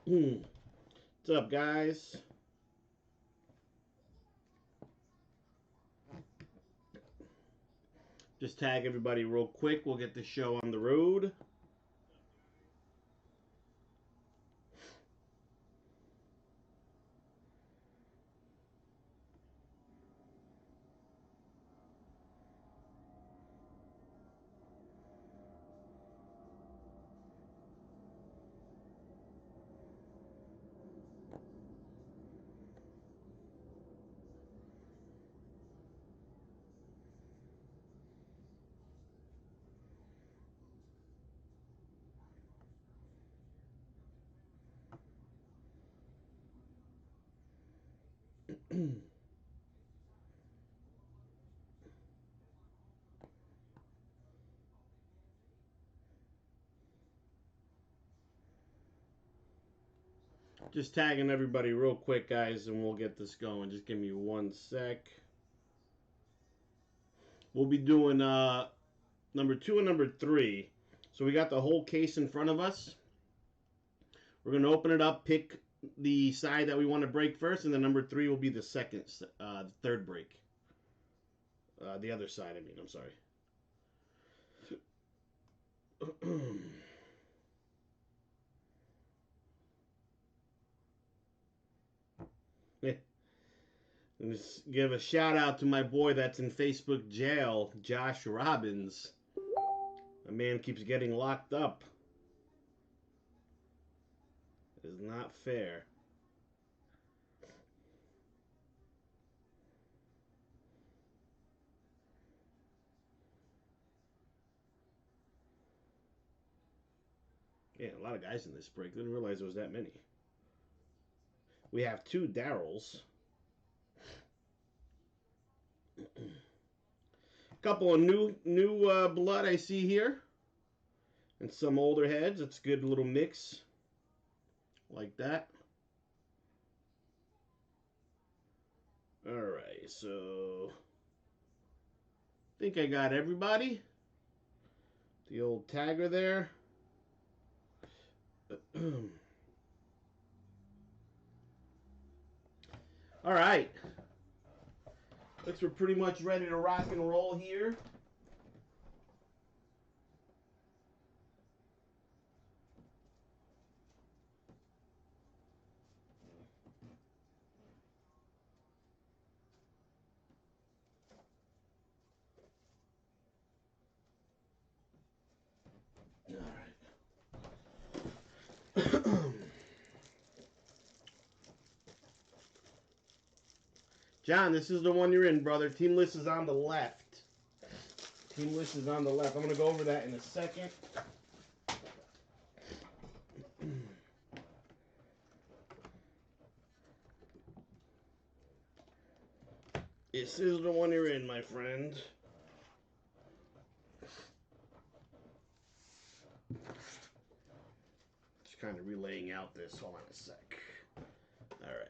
What's up, guys? Just tag everybody real quick. We'll get the show on the road. Just tagging everybody real quick, guys, and we'll get this going. Just give me 1 sec. We'll be doing number 2 and number 3. So we got the whole case in front of us. We're going to open it up, pick the side that we want to break first, and then number 3 will be the third break. The other side, I mean, I'm sorry. And just give a shout out to my boy that's in Facebook jail, Josh Robbins. A man keeps getting locked up. It is not fair. Yeah, a lot of guys in this break. Didn't realize there was that many. We have 2 Daryls. A couple of new blood I see here. And some older heads. It's a good little mix. Like that. Alright, so I think I got everybody. The old tagger there. Alright. Looks we're pretty much ready to rock and roll here. Alright. John, this is the one you're in, brother. Team list is on the left. Team list is on the left. I'm going to go over that in a second. This is the one you're in, my friend. Just kind of relaying out this. Hold on a sec. All right.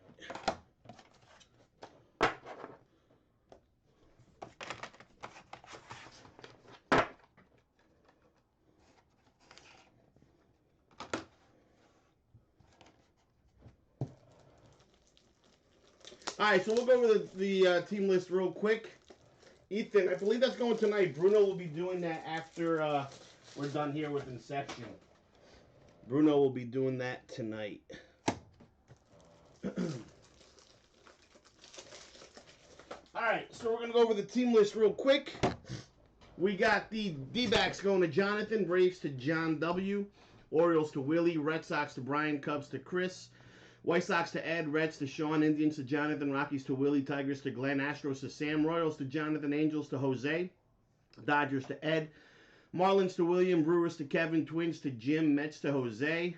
All right, so we'll go over the team list real quick. Ethan, I believe that's going tonight. Bruno will be doing that after we're done here with Inception. Bruno will be doing that tonight. Alright, so we're going to go over the team list real quick. We got the D-backs going to Jonathan, Braves to John W., Orioles to Willie, Red Sox to Brian, Cubs to Chris, White Sox to Ed, Reds to Sean, Indians to Jonathan, Rockies to Willie, Tigers to Glenn, Astros to Sam, Royals to Jonathan, Angels to Jose, Dodgers to Ed, Marlins to William, Brewers to Kevin, Twins to Jim, Mets to Jose,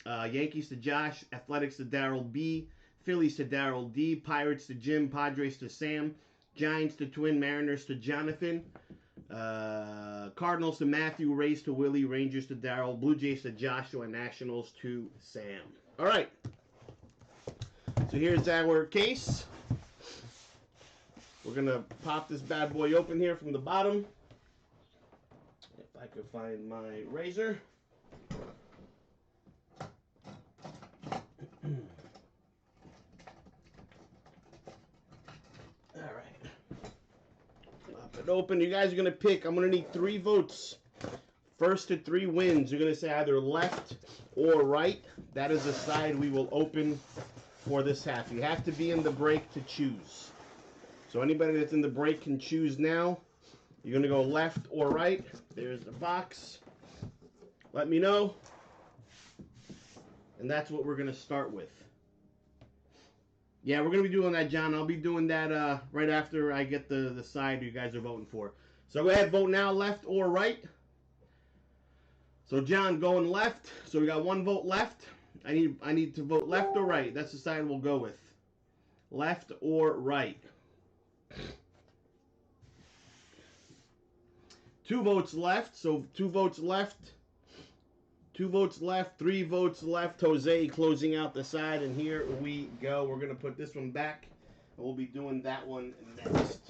Yankees to Josh, Athletics to Daryl B., Phillies to Daryl D., Pirates to Jim, Padres to Sam, Giants to Twin, Mariners to Jonathan, Cardinals to Matthew, Rays to Willie, Rangers to Daryl, Blue Jays to Joshua, Nationals to Sam. All right. So here's our case. We're going to pop this bad boy open here from the bottom. If I could find my razor. Open. You guys are going to pick. I'm going to need 3 votes. First to 3 wins. You're going to say either left or right. That is the side we will open for this half. You have to be in the break to choose. So anybody that's in the break can choose now. You're going to go left or right. There's the box. Let me know. And that's what we're going to start with. Yeah, we're going to be doing that, John. I'll be doing that right after I get the side you guys are voting for. So go ahead, vote now, left or right. So, John, going left. So we got 1 vote left. I need to vote left or right. That's the side we'll go with. Left or right. 2 votes left. So 2 votes left. 2 votes left, 3 votes left. Jose closing out the side, and here we go. We're going to put this one back, and we'll be doing that one next.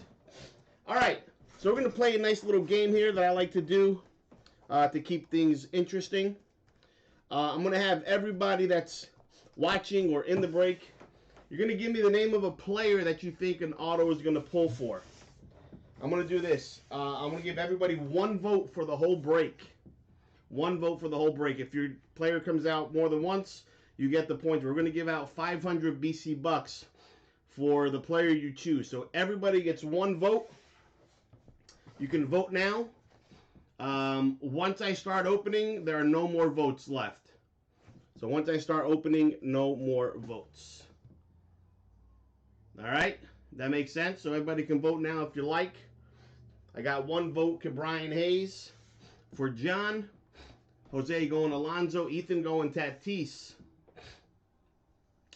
All right, so we're going to play a nice little game here that I like to do to keep things interesting. I'm going to have everybody that's watching or in the break, you're going to give me the name of a player that you think an auto is going to pull for. I'm going to do this. I'm going to give everybody 1 vote for the whole break. 1 vote for the whole break. If your player comes out more than once, you get the points. We're going to give out 500 BC bucks for the player you choose. So everybody gets 1 vote. You can vote now. Once I start opening, there are no more votes left. So once I start opening, no more votes. All right? That makes sense? So everybody can vote now if you like. I got 1 vote to Brian Hayes. For John, Jose going Alonso, Ethan going Tatis.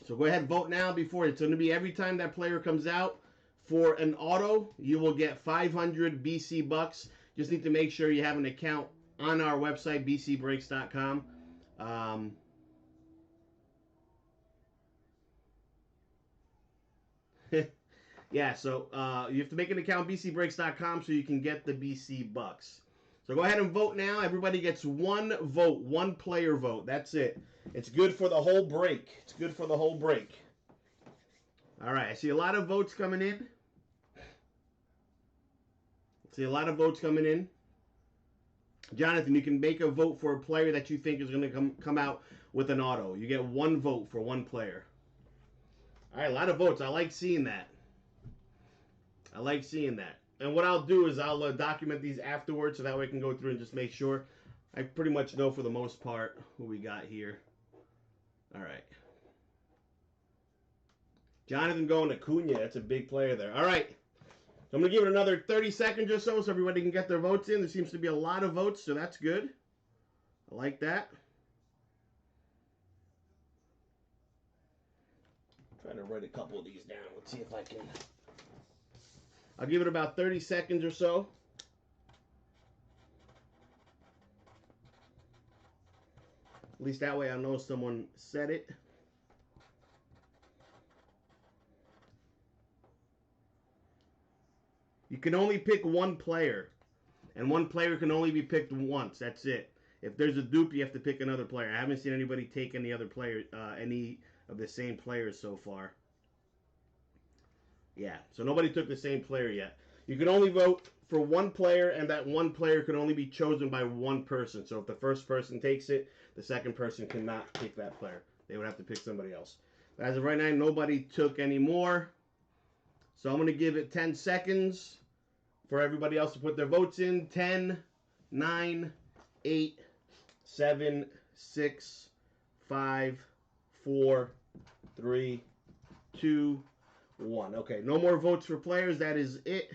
So go ahead, vote now before it's going to be every time that player comes out for an auto, you will get 500 BC bucks. Just need to make sure you have an account on our website, bcbreaks.com. Yeah, so you have to make an account, bcbreaks.com, so you can get the BC bucks. So go ahead and vote now. Everybody gets 1 vote, 1 player vote. That's it. It's good for the whole break. It's good for the whole break. All right, I see a lot of votes coming in. Jonathan, you can make a vote for a player that you think is going to come out with an auto. You get 1 vote for 1 player. All right, a lot of votes. I like seeing that. And what I'll do is I'll document these afterwards so that way I can go through and just make sure. I pretty much know for the most part who we got here. All right. Jonathan going to Cunha. That's a big player there. All right. So I'm going to give it another 30 seconds or so everybody can get their votes in. There seems to be a lot of votes, so that's good. I like that. Try to write a couple of these down. Let's see if I can. I'll give it about 30 seconds or so. At least that way I know someone said it. You can only pick 1 player. And 1 player can only be picked once. That's it. If there's a dupe, you have to pick another player. I haven't seen anybody take any other player, any of the same players so far. Yeah, so nobody took the same player yet. You can only vote for one player, and that one player can only be chosen by one person. So if the first person takes it, the second person cannot take that player. They would have to pick somebody else. But as of right now, nobody took any more. So I'm going to give it 10 seconds for everybody else to put their votes in. 10, 9, 8, 7, 6, 5, 4, 3, 2, 1. Okay, no more votes for players. That is it.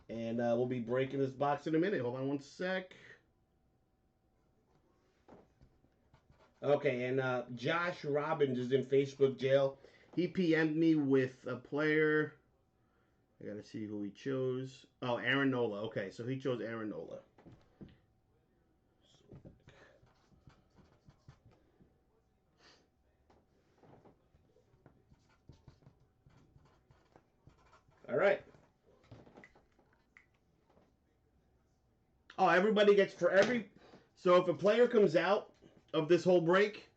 And we'll be breaking this box in a minute. Hold on one sec. Okay, and Josh Robbins is in Facebook jail. He PM'd me with a player. I gotta see who he chose. Oh, Aaron Nola. Okay, so he chose Aaron Nola. All right. Oh, everybody gets for every. So if a player comes out of this whole break,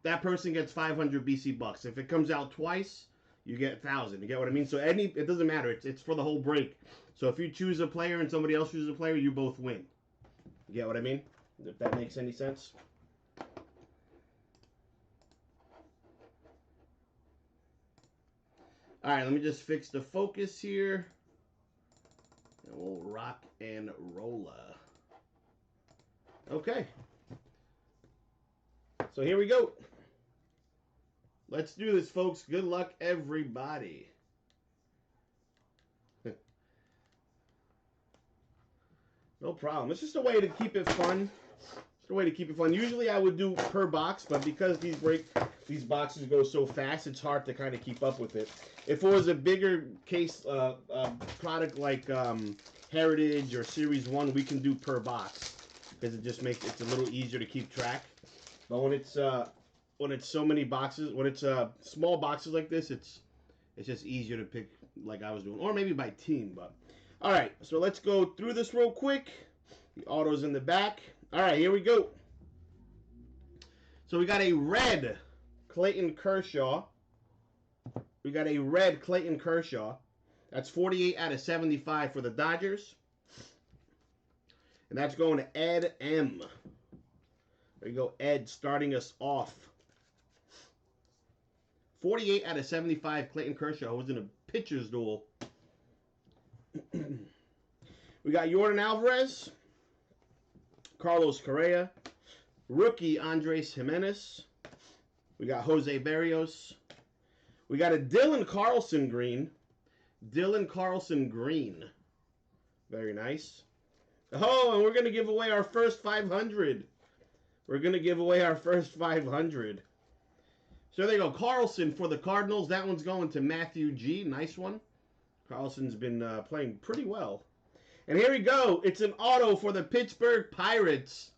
that person gets 500 BC bucks. If it comes out twice, you get 1,000. You get what I mean? So it doesn't matter. It's for the whole break. So if you choose a player and somebody else chooses a player, you both win. You get what I mean? If that makes any sense. All right, let me just fix the focus here. And we'll rock and roll. Okay. So here we go. Let's do this, folks. Good luck, everybody. No problem. It's just a way to keep it fun. Just a way to keep it fun. Usually I would do per box, but because these boxes go so fast, it's hard to kind of keep up with it. If it was a bigger case product like Heritage or Series 1, we can do per box because it just makes it a little easier to keep track. But when it's so many boxes, when it's small boxes like this, it's just easier to pick like I was doing, or maybe by team. But all right, so let's go through this real quick. The auto's in the back. All right, here we go. So we got a red Clayton Kershaw. We got a red Clayton Kershaw. That's 48 out of 75 for the Dodgers. And that's going to Ed M. There you go, Ed, starting us off. 48 out of 75, Clayton Kershaw was in a pitcher's duel. We got Jordan Alvarez, Carlos Correa, rookie Andres Jimenez. We got Jose Berrios. We got a Dylan Carlson green. Dylan Carlson green. Very nice. Oh, and we're going to give away our first 500. We're going to give away our first 500. So there you go. Carlson for the Cardinals. That one's going to Matthew G. Nice one. Carlson's been playing pretty well. And here we go. It's an auto for the Pittsburgh Pirates.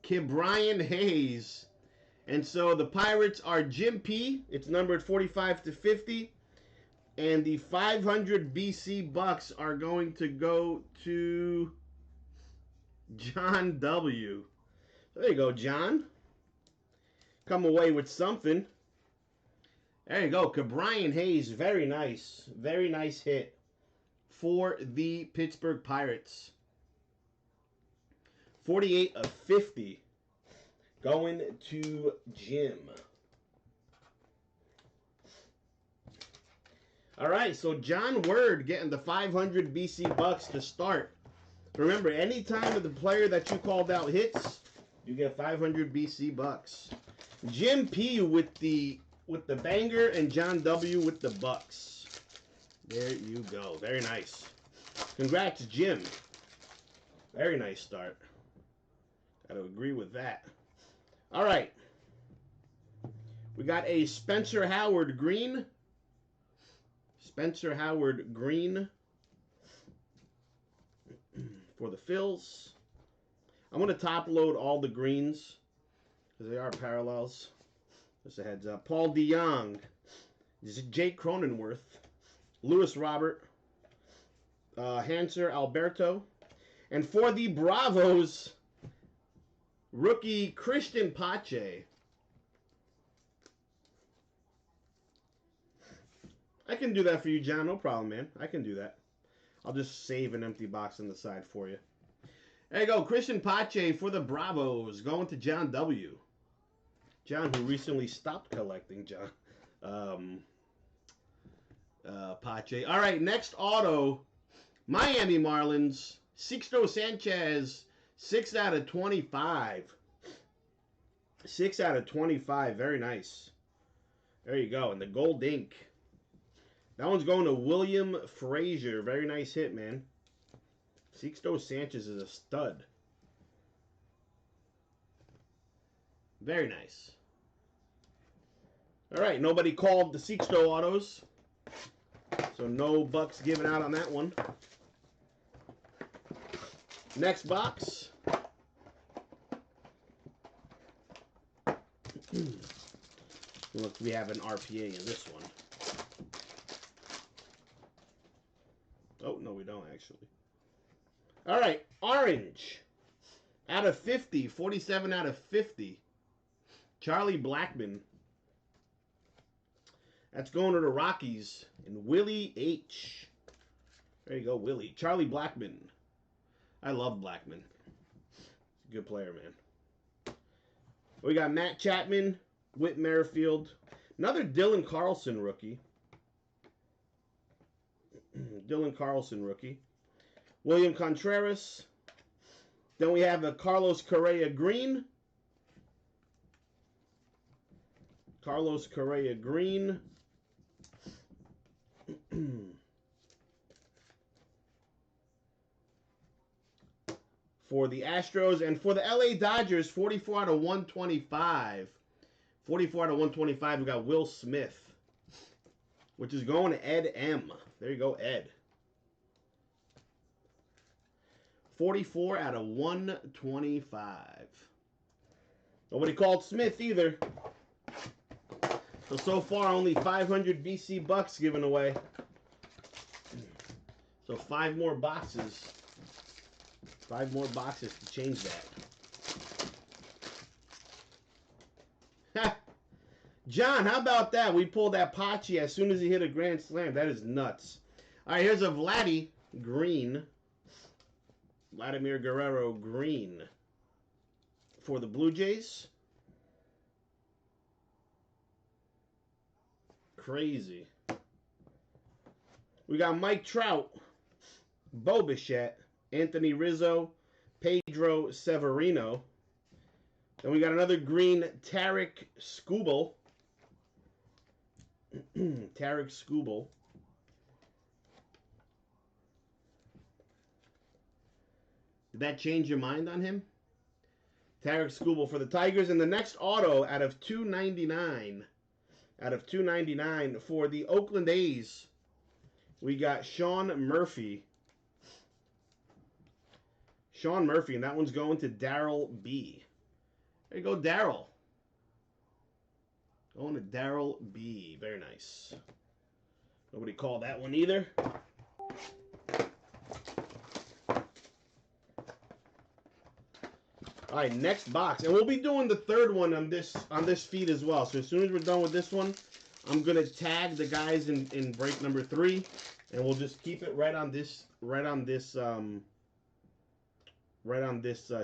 Ke'Bryan Hayes. And so the Pirates are Jim P. It's numbered 45 to 50. And the 500 BC bucks are going to go to John W. So there you go, John. Come away with something. There you go. Ke'Bryan Hayes. Very nice. Very nice hit for the Pittsburgh Pirates. 48 of 50. Going to Jim. All right, so John Word getting the 500 BC bucks to start. Remember, any time of the player that you called out hits, you get 500 BC bucks. Jim P with the banger and John W with the bucks. There you go. Very nice. Congrats, Jim. Very nice start. Gotta agree with that. All right. We got a Spencer Howard green. Spencer Howard green for the Phils. I'm going to top load all the greens because they are parallels. Just a heads up. Paul DeYoung. Jake Cronenworth. Lewis Robert. Hanser Alberto. And for the Bravos, rookie Christian Pache. I can do that for you, John. No problem, man. I can do that. I'll just save an empty box on the side for you. There you go. Christian Pache for the Bravos. Going to John W. John, who recently stopped collecting, John. Pache. All right, next auto. Miami Marlins. Sixto Sanchez. 6 out of 25. 6 out of 25. Very nice. There you go. And the gold ink. That one's going to William Frazier. Very nice hit, man. Sixto Sanchez is a stud. Very nice. All right, nobody called the Sixto autos. So no bucks given out on that one. Next box. Look, we have an RPA in this one. Oh, no, we don't, actually. All right, orange. Out of 50. 47 out of 50. Charlie Blackmon. That's going to the Rockies. And Willie H. There you go, Willie. Charlie Blackmon. I love Blackmon. Good player, man. We got Matt Chapman, Whit Merrifield. Another Dylan Carlson rookie. Dylan Carlson rookie. William Contreras. Then we have a Carlos Correa green. Carlos Correa green. For the Astros. And for the LA Dodgers, 44 out of 125. 44 out of 125, we got Will Smith. Which is going to Ed M. There you go, Ed. 44 out of 125. Nobody called Smith either. So far, only 500 BC bucks given away. So 5 more boxes. 5 more boxes to change that. John, how about that? We pulled that Pachi as soon as he hit a grand slam. That is nuts. All right, here's a Vladdy green. Vladimir Guerrero green for the Blue Jays. Crazy. We got Mike Trout, Bo Bichette, Anthony Rizzo, Pedro Severino. Then we got another green Tarek Skubal. Tarek Skubal. Did that change your mind on him? Tarek Skubal for the Tigers. And the next auto out of 299. Out of 299 for the Oakland A's. We got Sean Murphy. Sean Murphy, and that one's going to Daryl B. There you go, Daryl. Going to Daryl B. Very nice. Nobody called that one either. All right, next box. And we'll be doing the third one on this feed as well. So as soon as we're done with this one, I'm going to tag the guys in break number 3. And we'll just keep it right on this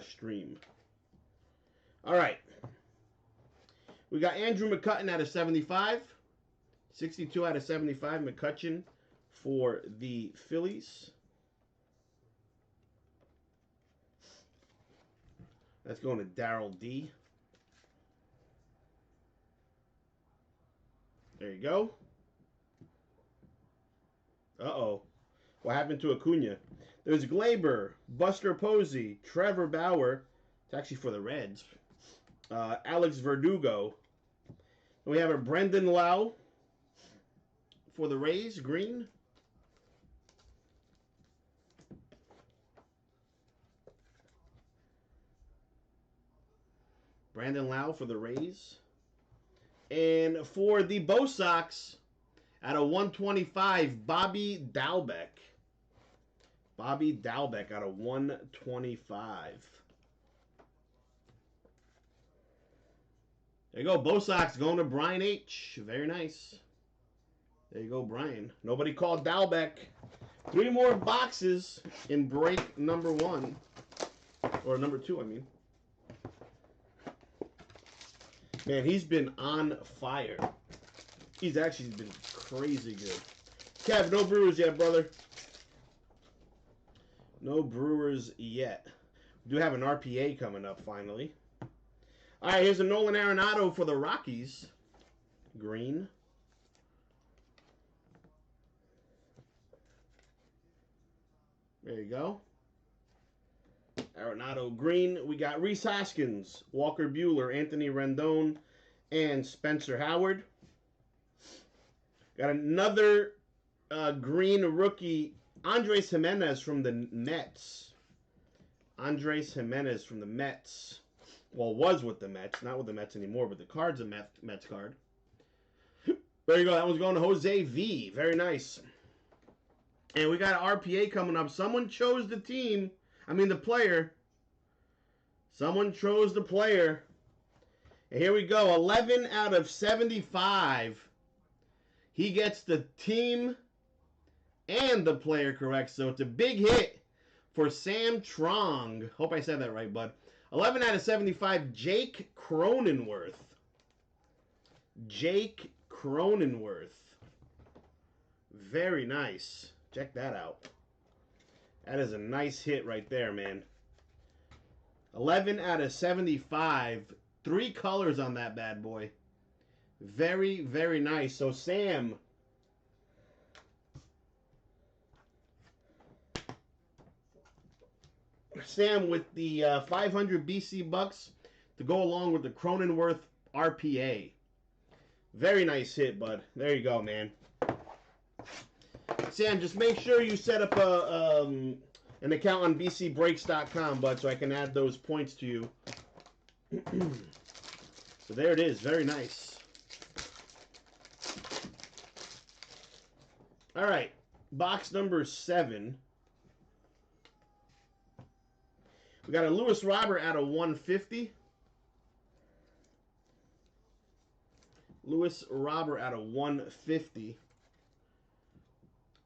stream. All right. We got Andrew McCutchen out of 75. 62 out of 75, McCutchen for the Phillies. That's going to Daryl D. There you go. Uh-oh. What happened to Acuna? There's Glaber, Buster Posey, Trevor Bauer. It's actually for the Reds. Alex Verdugo. And we have a Brendan Lau for the Rays, green. Brandon Lau for the Rays. And for the Bo Sox, out of 125, Bobby Dalbec. Bobby Dalbec out of 125. There you go. Bo Sox going to Brian H. Very nice. There you go, Brian. Nobody called Dalbeck. 3 more boxes in break number 1. Or number 2, I mean. Man, he's been on fire. He's actually been crazy good. Kev, no Brewers yet, brother. No Brewers yet. We do have an RPA coming up, finally. All right, here's a Nolan Arenado for the Rockies. Green. There you go. Arenado green. We got Rhys Hoskins, Walker Buehler, Anthony Rendon, and Spencer Howard. Got another green rookie, Andres Jimenez from the Mets. Andres Jimenez from the Mets. Well, was with the Mets, not with the Mets anymore, but the card's a Mets card. There you go. That one's going to Jose V. Very nice. And we got an RPA coming up. Someone chose the team. I mean the player. Someone chose the player. And here we go. 11 out of 75. He gets the team and the player correct. So it's a big hit for Sam Trong. Hope I said that right, bud. 11 out of 75. Jake Cronenworth. Jake Cronenworth. Very nice. Check that out. That is a nice hit right there, man. 11 out of 75. 3 colors on that bad boy. Very, very nice. So, Sam. Sam with the 500 BC bucks to go along with the Cronenworth RPA. Very nice hit, bud. There you go, man. Sam, just make sure you set up an account on bcbreaks.com, bud, so I can add those points to you. So there it is. Very nice. All right. Box number 7. We got a Lewis Robert out of 150. Lewis Robert out of 150.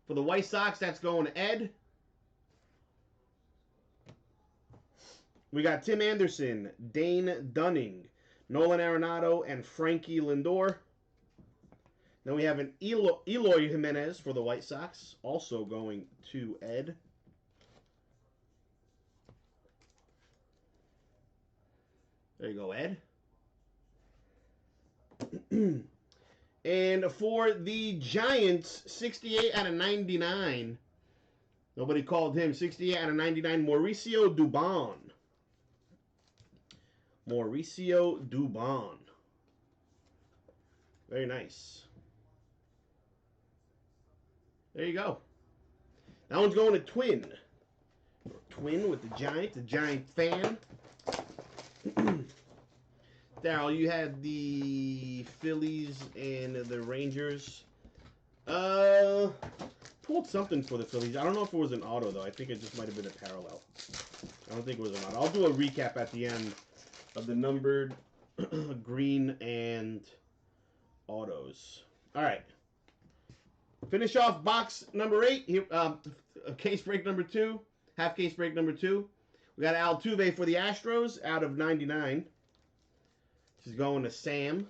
For the White Sox, that's going to Ed. We got Tim Anderson, Dane Dunning, Nolan Arenado, and Frankie Lindor. Then we have an Eloy Jimenez for the White Sox, also going to Ed. There you go, Ed. And for the Giants, 68 out of 99. Nobody called him. 68 out of 99, Mauricio Dubon. Mauricio Dubon. Very nice. There you go. That one's going to Twin. Twin with the Giant fan. Daryl, you had the Phillies and the Rangers. Pulled something for the Phillies. I don't know if it was an auto, though. I think it just might have been a parallel. I don't think it was an auto. I'll do a recap at the end of the numbered green and autos. All right. Finish off box number 8. Here, case break number 2. Half case break number 2. We got Altuve for the Astros out of 99. This is going to Sam.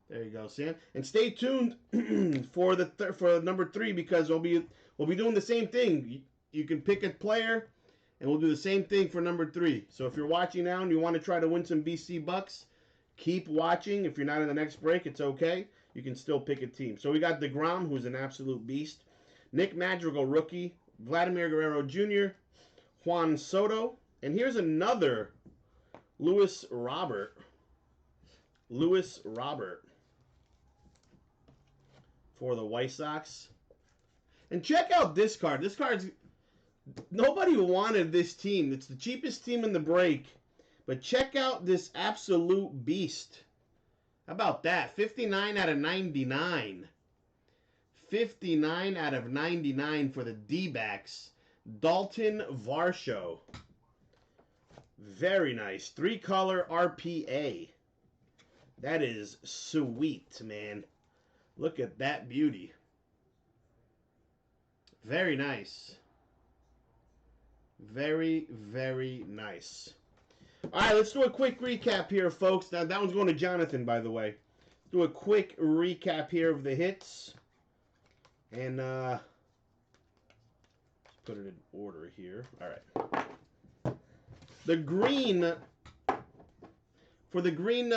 There you go, Sam. And stay tuned for for number 3 because we'll be doing the same thing. You can pick a player, and we'll do the same thing for number 3. So if you're watching now and you want to try to win some BC bucks, keep watching. If you're not in the next break, it's okay. You can still pick a team. So we got DeGrom, who's an absolute beast. Nick Madrigal, rookie. Vladimir Guerrero Jr. Juan Soto. And here's another Lewis Robert. Lewis Robert for the White Sox. And check out this card. This card's... Nobody wanted this team. It's the cheapest team in the break. But check out this absolute beast. How about that? 59 out of 99. 59 out of 99 for the D-backs. Dalton Varsho. Very nice. 3-color RPA. That is sweet, man. Look at that beauty. Very nice. Very, very nice. All right, let's do a quick recap here, folks. Now, that one's going to Jonathan, by the way. Do a quick recap here of the hits. And let's put it in order here. All right. The green, for the green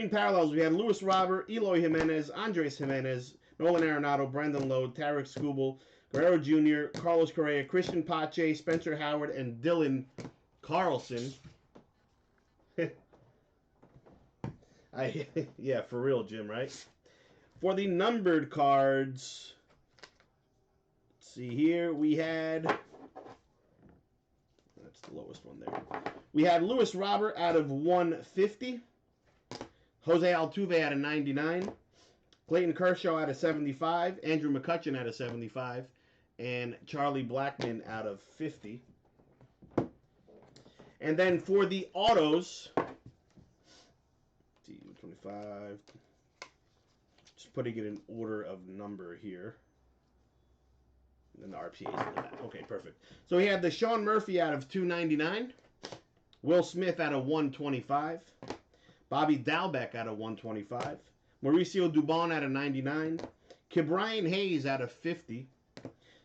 parallels, we had Luis Robert, Eloy Jimenez, Andres Jimenez, Nolan Arenado, Brandon Lowe, Tarek Skubal, Guerrero Jr., Carlos Correa, Christian Pache, Spencer Howard, and Dylan Carlson. Yeah, for real, Jim, right? For the numbered cards, let's see here, we had, that's the lowest one there. We had Luis Robert out of 150, Jose Altuve out of 99, Clayton Kershaw out of 75, Andrew McCutchen out of 75, and Charlie Blackmon out of 50. And then for the autos, 25, just putting it in order of number here. And then the RPAs in the back. Okay, perfect. So we had the Sean Murphy out of 299, Will Smith out of 125, Bobby Dalbec out of 125, Mauricio Dubon out of 99, Ke'Bryan Hayes out of 50,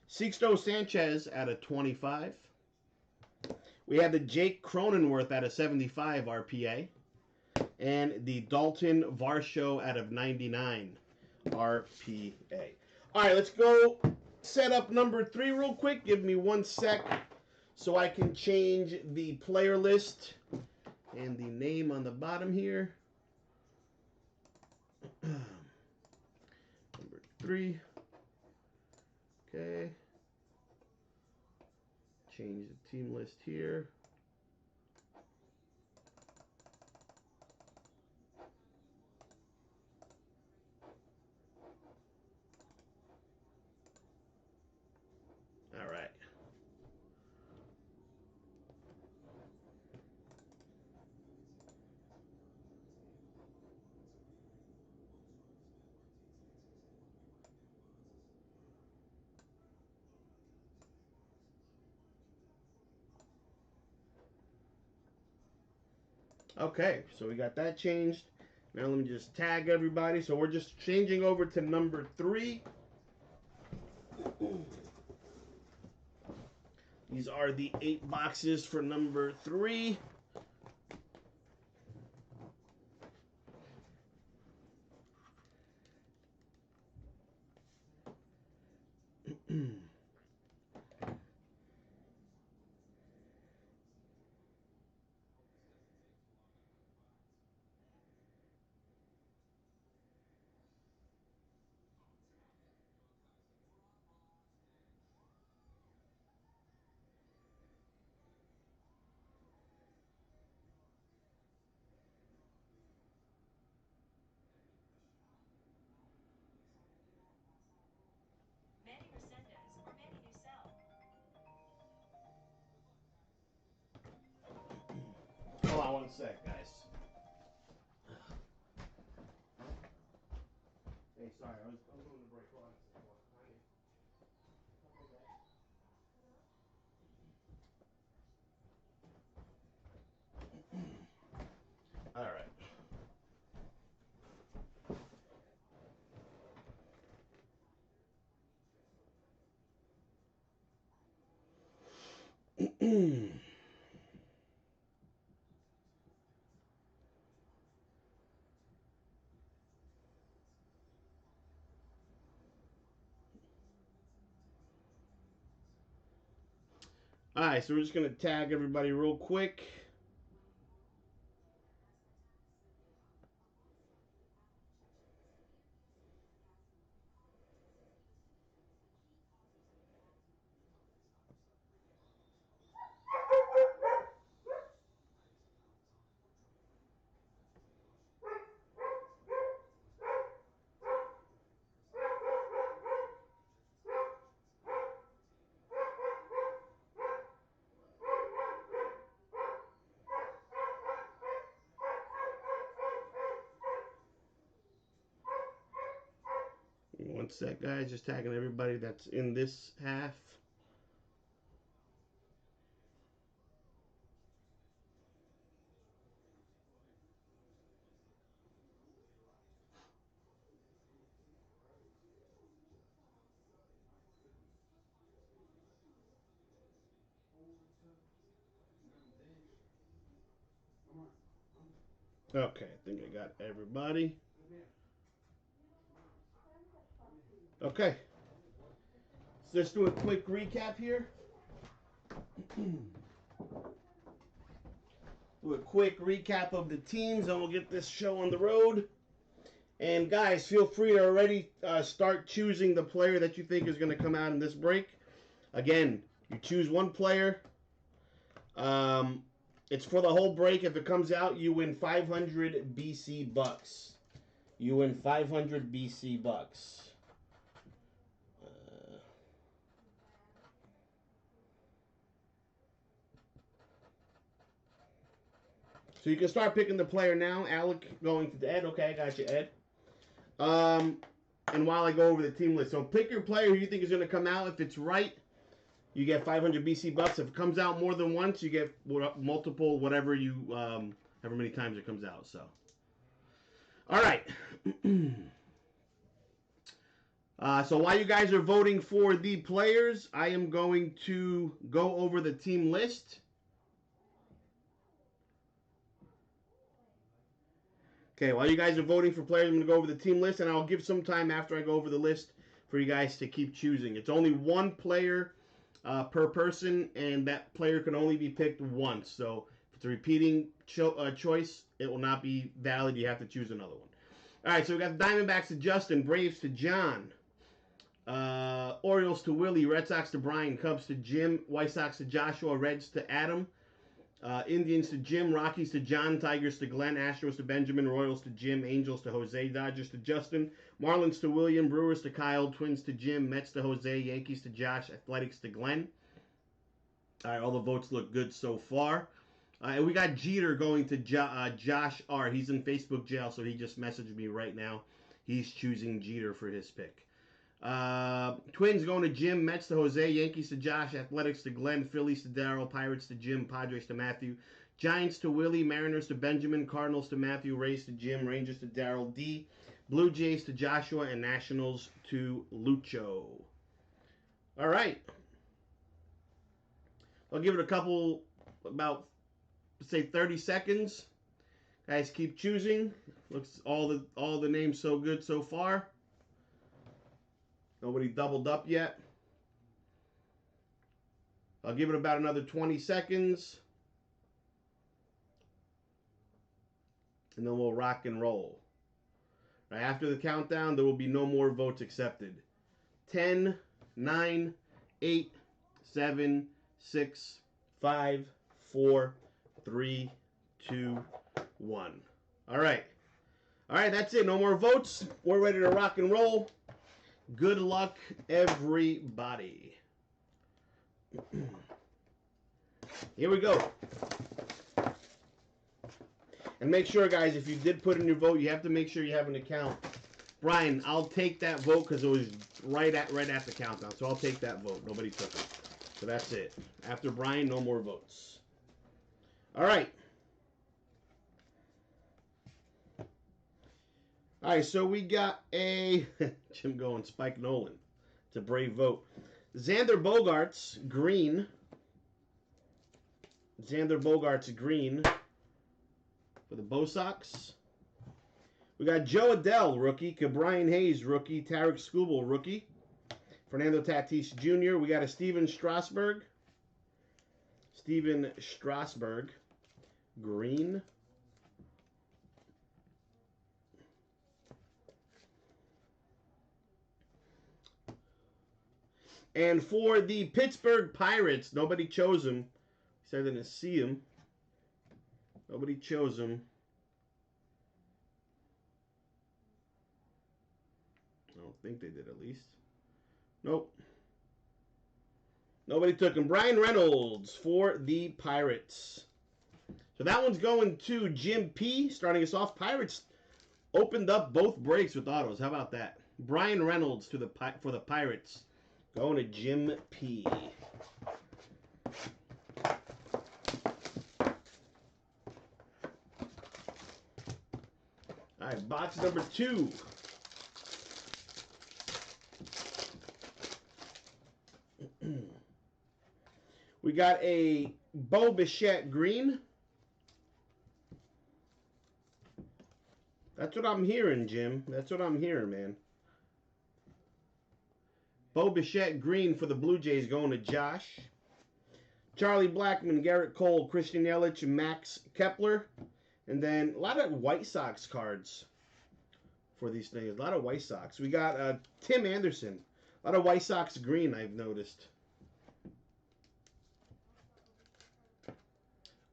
Sixto Sanchez out of 25. We had the Jake Cronenworth out of 75 RPA. And the Dalton Varsho out of 99 RPA. All right, let's go set up number 3 real quick. Give me 1 sec so I can change the player list and the name on the bottom here. Number 3. Okay. Change the team list here. All right. Okay, so we got that changed. Now let me just tag everybody. So we're just changing over to number 3. These are the 8 boxes for number 3. Hold on 1 sec, guys. Hey, sorry, I'm doing the break. Hold on a second. All right. All right, so we're just going to tag everybody real quick. One sec, guys. Just tagging everybody that's in this half. Okay, I think I got everybody. Okay. So let's do a quick recap here. Do a quick recap of the teams, and we'll get this show on the road. And guys, feel free to already start choosing the player that you think is going to come out in this break. Again, you choose one player. It's for the whole break. If it comes out, you win 500 BC bucks. You win 500 BC bucks. So you can start picking the player now. Alec going to Ed. Okay, I got you, Ed. And while I go over the team list. So pick your player who you think is going to come out. If it's right, you get 500 BC bucks. If it comes out more than once, you get multiple, whatever you, however many times it comes out. So, all right. So while you guys are voting for the players, I am going to go over the team list. Okay, while you guys are voting for players, I'm going to go over the team list, and I'll give some time after I go over the list for you guys to keep choosing. It's only one player per person, and that player can only be picked once. So if it's a repeating choice, it will not be valid. You have to choose another one. All right, so we got the Diamondbacks to Justin, Braves to John, Orioles to Willie, Red Sox to Brian, Cubs to Jim, White Sox to Joshua, Reds to Adam, Indians to Jim, Rockies to John, Tigers to Glenn, Astros to Benjamin, Royals to Jim, Angels to Jose, Dodgers to Justin, Marlins to William, Brewers to Kyle, Twins to Jim, Mets to Jose, Yankees to Josh, Athletics to Glenn. All right, all the votes look good so far. And we got Jeter going to Josh R. He's in Facebook jail, so he just messaged me right now. He's choosing Jeter for his pick. Twins going to Jim, Mets to Jose, Yankees to Josh, Athletics to Glenn, Phillies to Darryl, Pirates to Jim, Padres to Matthew, Giants to Willie, Mariners to Benjamin, Cardinals to Matthew, Rays to Jim, Rangers to Darryl D, Blue Jays to Joshua, and Nationals to Lucho. All right. I'll give it a couple, about, say, 30 seconds. Guys, keep choosing. Looks all the names so good so far. Nobody doubled up yet. I'll give it about another 20 seconds. And then we'll rock and roll. Right after the countdown, there will be no more votes accepted. 10, 9, 8, 7, 6, 5, 4, 3, 2, 1. All right. All right, that's it. No more votes. We're ready to rock and roll. Good luck, everybody. Here we go. And make sure, guys, if you did put in your vote, you have to make sure you have an account. Brian, I'll take that vote because it was right at the countdown. So I'll take that vote. Nobody took it. So that's it. After Brian, no more votes. All right. All right, so we got a Jim going Spike Nolan. It's a brave vote. Xander Bogaerts, green. Xander Bogaerts, green for the Bo Sox. We got Joe Adell, rookie. Brian Hayes, rookie. Tarek Skubal, rookie. Fernando Tatis Jr. We got a Steven Strasburg. Steven Strasburg, green. And for the Pittsburgh Pirates, nobody chose him. He said they didn't see him. Nobody chose him. I don't think they did, at least. Nope. Nobody took him. Brian Reynolds for the Pirates. So that one's going to Jim P. Starting us off. Pirates opened up both breaks with autos. How about that? Brian Reynolds for the Pirates. Going to Jim P. All right, box number 2. We got a Bo Bichette green. That's what I'm hearing, Jim. That's what I'm hearing, man. Bo Bichette green for the Blue Jays going to Josh. Charlie Blackmon, Garrett Cole, Christian Yelich, Max Kepler. And then a lot of White Sox cards for these things. A lot of White Sox. We got Tim Anderson. A lot of White Sox green, I've noticed.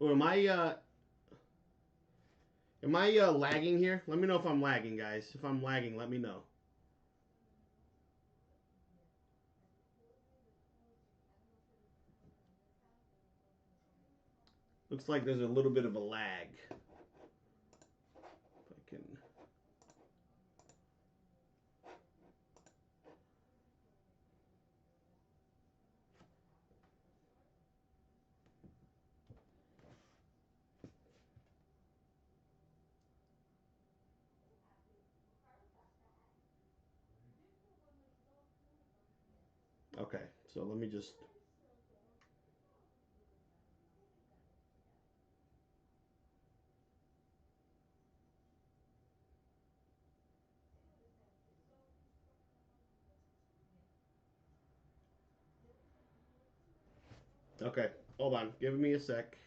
Oh, am I lagging here? Let me know if I'm lagging, guys. If I'm lagging, let me know. Looks like there's a little bit of a lag. If I can... Okay, so let me just... Okay, hold on. Give me a sec.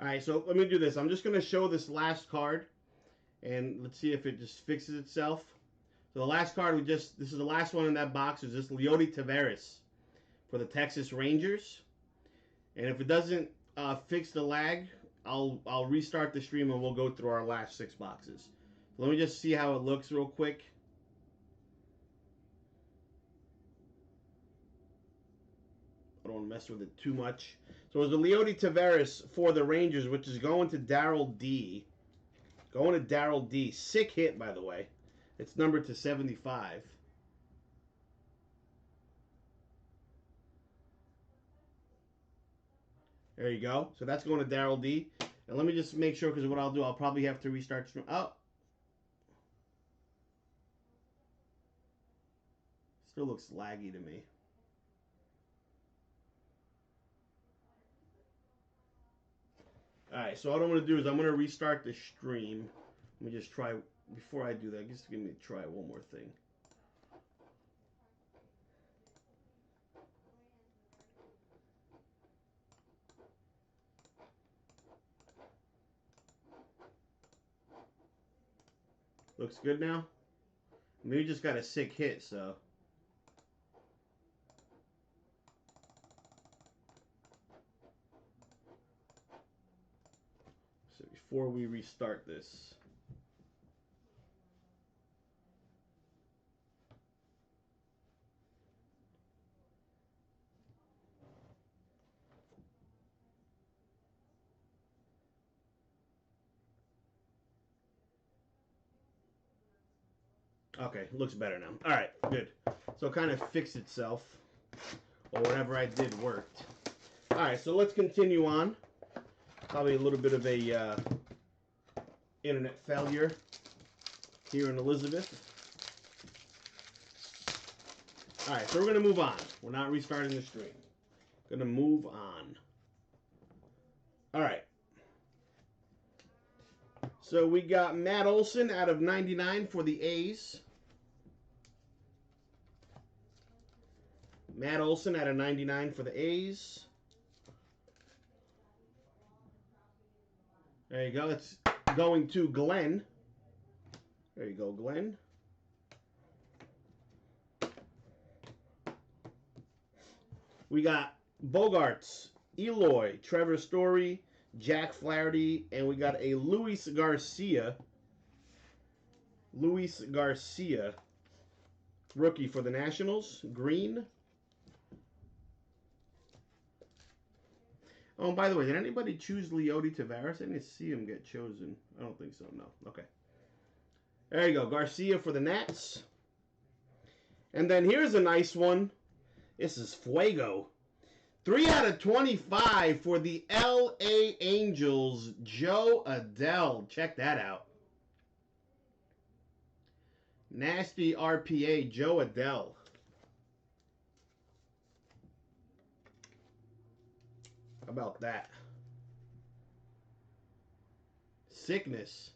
All right, so let me do this. I'm just going to show this last card, and let's see if it just fixes itself. So the last card this is the last one in that box, is this Leody Taveras for the Texas Rangers. And if it doesn't fix the lag, I'll restart the stream and we'll go through our last 6 boxes. So let me just see how it looks real quick. I don't want to mess with it too much. So it's the Leody Taveras for the Rangers, which is going to Daryl D. Going to Daryl D. Sick hit, by the way. It's numbered to 75. There you go. So that's going to Daryl D. And let me just make sure, because what I'll do, I'll probably have to restart stream. Oh. Still looks laggy to me. Alright, so what I'm going to do is I'm going to restart the stream. Let me just try, before I do that, just give me a try one more thing. Looks good now? Maybe just got a sick hit, so. So before we restart this. Okay, looks better now. All right, good. So it kind of fixed itself, or whatever I did worked. All right, so let's continue on. Probably a little bit of a internet failure here in Elizabeth. All right, so we're gonna move on. We're not restarting the stream. Gonna move on. All right. So we got Matt Olson out of 99 for the A's. Matt Olson out of 99 for the A's. There you go. It's going to Glenn. There you go, Glenn. We got Bogarts, Eloy, Trevor Story, Jack Flaherty, and we got a Luis Garcia. Luis Garcia, rookie for the Nationals, green. Oh, and by the way, did anybody choose Leody Taveras? I didn't see him get chosen. I don't think so, no. Okay. There you go, Garcia for the Nats. And then here's a nice one. This is Fuego. 3 out of 25 for the LA Angels, Joe Adell. Check that out. Nasty RPA, Joe Adell. How about that? Sickness.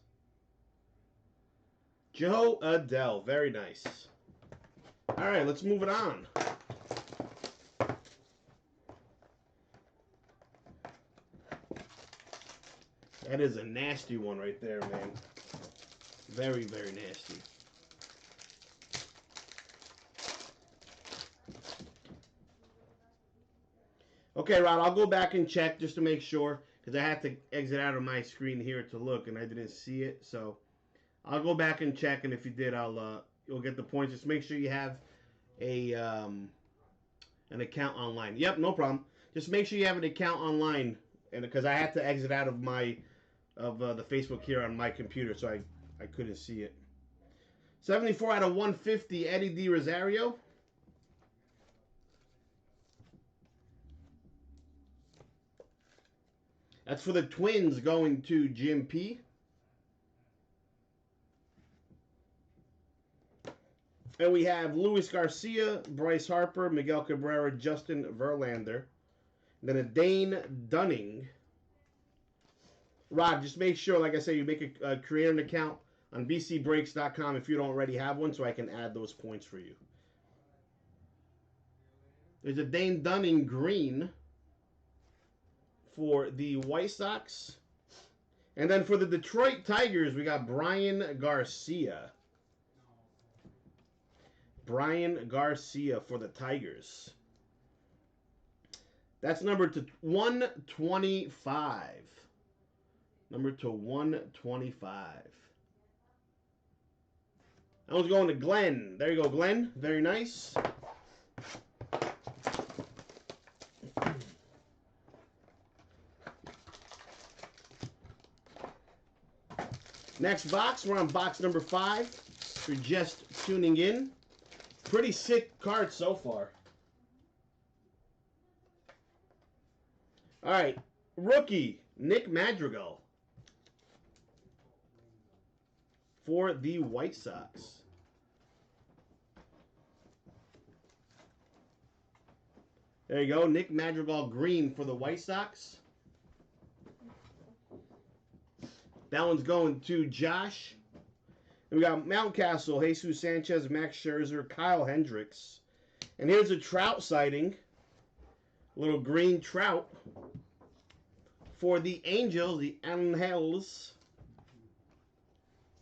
Joe Adell. Very nice. All right, let's move it on. That is a nasty one right there, man. Very, very nasty. Okay, Rod, I'll go back and check just to make sure, because I had to exit out of my screen here to look, and I didn't see it. So I'll go back and check, and if you did, you'll get the points. Just make sure you have a an account online. Yep, no problem. Just make sure you have an account online, and because I had to exit out of my the Facebook here on my computer, so I couldn't see it. 74 out of 150, Eddie D. Rosario. That's for the Twins, going to Jim P. And we have Luis Garcia, Bryce Harper, Miguel Cabrera, Justin Verlander. And then a Dane Dunning. Rod, just make sure, like I said, you create an account on bcbreaks.com if you don't already have one, so I can add those points for you. There's a Dane Dunning green for the White Sox. And then for the Detroit Tigers, we got Brian Garcia. Brian Garcia for the Tigers. That's number to 125. Number to 125. That one's going to Glenn. There you go, Glenn. Very nice. Next box, we're on box number 5. If you're just tuning in. Pretty sick card so far. All right, rookie, Nick Madrigal for the White Sox. There you go, Nick Madrigal green for the White Sox. That one's going to Josh. And we got Mountcastle, Jesus Sanchez, Max Scherzer, Kyle Hendricks. And here's a Trout sighting. A little green Trout for the Angels, the Angels.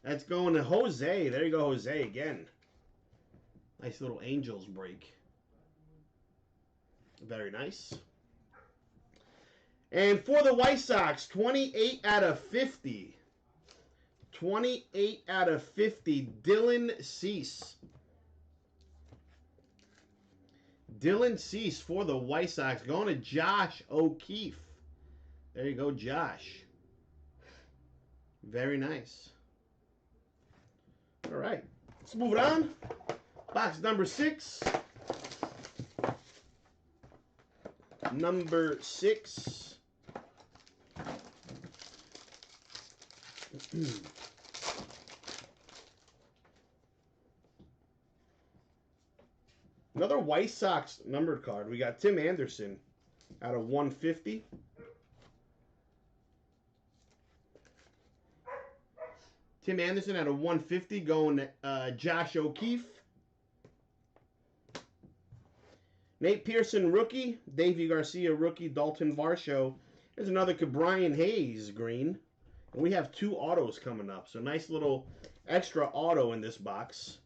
That's going to Jose. There you go, Jose, again. Nice little Angels break. Very nice. And for the White Sox, 28 out of 50. 28 out of 50, Dylan Cease. Dylan Cease for the White Sox. Going to Josh O'Keefe. There you go, Josh. Very nice. All right, let's move it on. Box number 6. Number 6. Another White Sox numbered card. We got Tim Anderson out of 150. Tim Anderson out of 150 going to Josh O'Keefe. Nate Pearson, rookie. Davey Garcia, rookie. Dalton Varsho. There's another Brian Hayes green. And we have 2 autos coming up. So nice little extra auto in this box.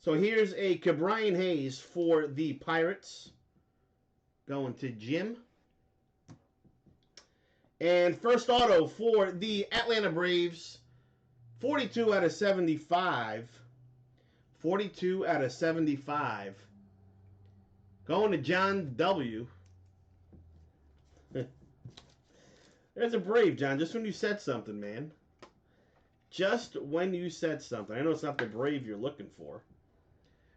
So here's a Brian Hayes for the Pirates. Going to Jim. And first auto for the Atlanta Braves. 42 out of 75. 42 out of 75. Going to John W. There's a Brave, John. Just when you said something, man. Just when you said something. I know it's not the Brave you're looking for.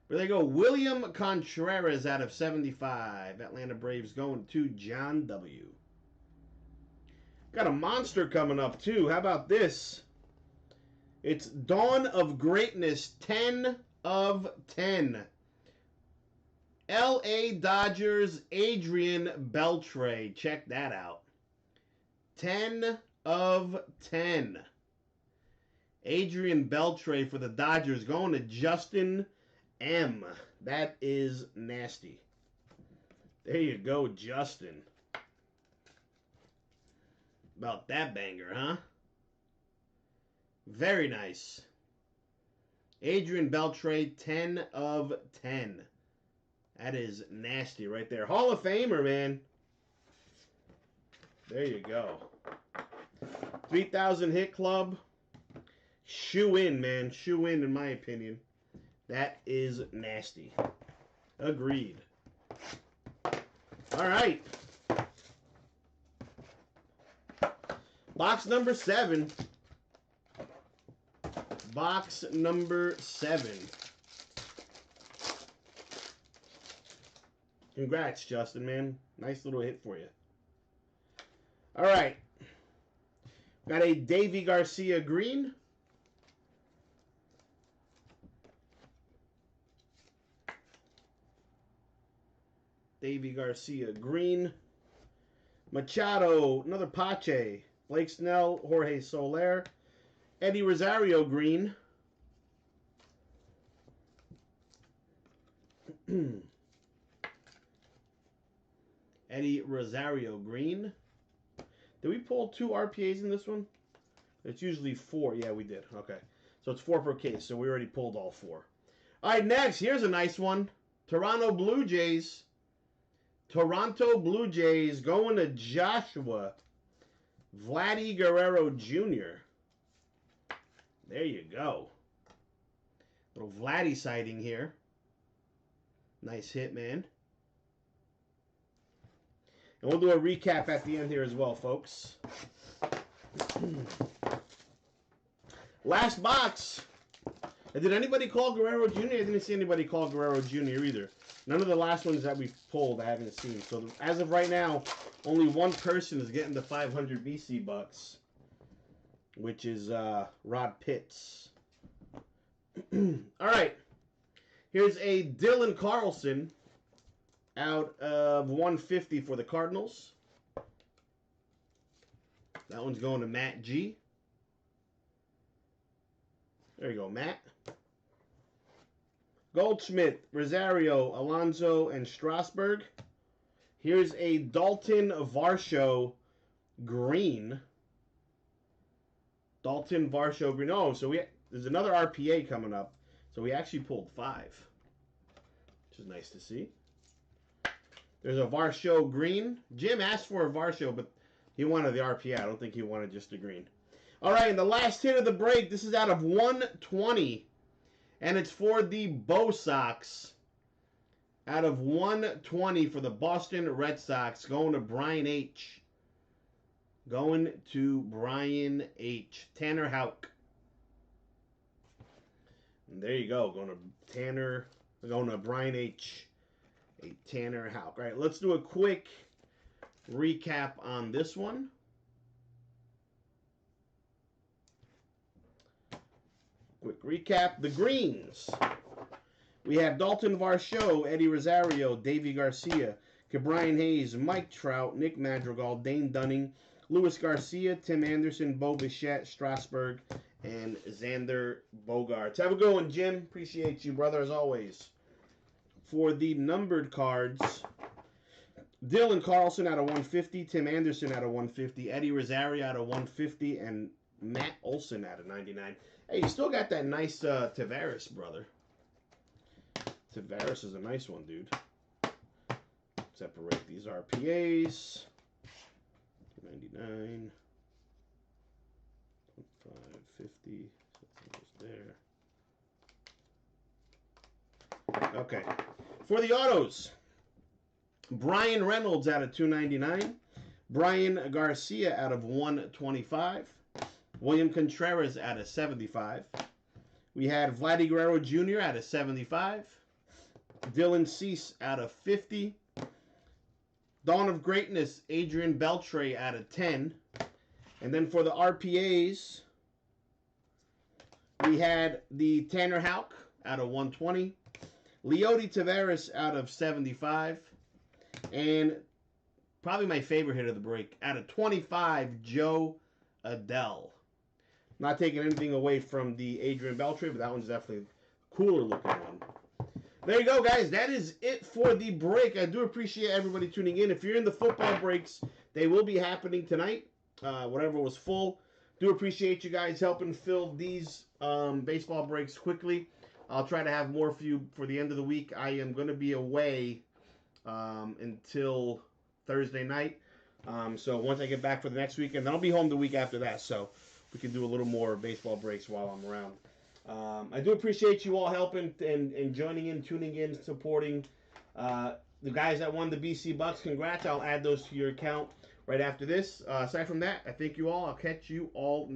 But there you go. William Contreras out of 75. Atlanta Braves going to John W. Got a monster coming up, too. How about this? It's Dawn of Greatness, 10 of 10. L.A. Dodgers, Adrian Beltre. Check that out. 10 of 10. Adrian Beltre for the Dodgers going to Justin M. That is nasty. There you go, Justin. About that banger, huh? Very nice. Adrian Beltre, 10 of 10. That is nasty right there. Hall of Famer, man. There you go. 3,000 hit club. Shoe in, man. Shoe in my opinion. That is nasty. Agreed. All right. Box number 7. Box number 7. Congrats, Justin, man. Nice little hit for you. All right. Got a Davey Garcia green. Davey Garcia green. Machado, another Pache. Blake Snell, Jorge Soler. Eddie Rosario green. Eddie Rosario green. Did we pull 2 RPAs in this one? It's usually 4. Yeah, we did. Okay. So it's 4 per case. So we already pulled all 4. All right, next. Here's a nice one. Toronto Blue Jays. Toronto Blue Jays going to Joshua. Vladdy Guerrero Jr. There you go. Little Vladdy sighting here. Nice hit, man. And we'll do a recap at the end here as well, folks. Last box. Did anybody call Guerrero Jr.? I didn't see anybody call Guerrero Jr. either. None of the last ones that we've pulled I haven't seen. So as of right now, only one person is getting the 500 BC bucks, which is Rod Pitts. All right. Here's a Dylan Carlson out of 150 for the Cardinals. That one's going to Matt G. There you go, Matt. Goldschmidt, Rosario, Alonso, and Strasburg. Here's a Dalton Varsho green. Dalton Varsho green. Oh, so there's another RPA coming up. So we actually pulled 5, which is nice to see. There's a Varsho green. Jim asked for a Varsho, but he wanted the RPA. I don't think he wanted just a green. All right, and the last hit of the break. This is out of 120. And it's for the Bo Sox. Out of 120 for the Boston Red Sox. Going to Brian H. Going to Brian H. Tanner Houck. And there you go. Going to Brian H. A Tanner Houck. All right, let's do a quick recap on this one. Quick recap. The greens. We have Dalton Varsho, Eddie Rosario, Davey Garcia, Brian Hayes, Mike Trout, Nick Madrigal, Dane Dunning, Luis Garcia, Tim Anderson, Bo Bichette, Strasburg, and Xander Bogaerts. Have a good one, Jim. Appreciate you, brother, as always. for the numbered cards, Dylan Carlson out of 150, Tim Anderson out of 150, Eddie Rosario out of 150, and Matt Olson out of 99. Hey, you still got that nice Tavares, brother. Tavares is a nice one, dude. Separate these RPAs. 99. 550. There. Okay. For the autos, Brian Reynolds out of 299. Brian Garcia out of 125. William Contreras out of 75. We had Vladdy Guerrero Jr. out of 75. Dylan Cease out of 50. Dawn of Greatness, Adrian Beltre out of 10. And then for the RPAs, we had the Tanner Houck out of 120. Leody Taveras out of 75. And probably my favorite hit of the break, out of 25, Joe Adell. Not taking anything away from the Adrian Beltre, but that one's definitely a cooler looking one. There you go, guys. That is it for the break. I do appreciate everybody tuning in. If you're in the football breaks, they will be happening tonight. Whatever was full. Do appreciate you guys helping fill these baseball breaks quickly. I'll try to have more for you for the end of the week. I am going to be away until Thursday night. So once I get back for the next weekend, then I'll be home the week after that. So we can do a little more baseball breaks while I'm around. I do appreciate you all helping and joining in, tuning in, supporting the guys that won the BC Bucks. Congrats. I'll add those to your account right after this. Aside from that, I thank you all. I'll catch you all next.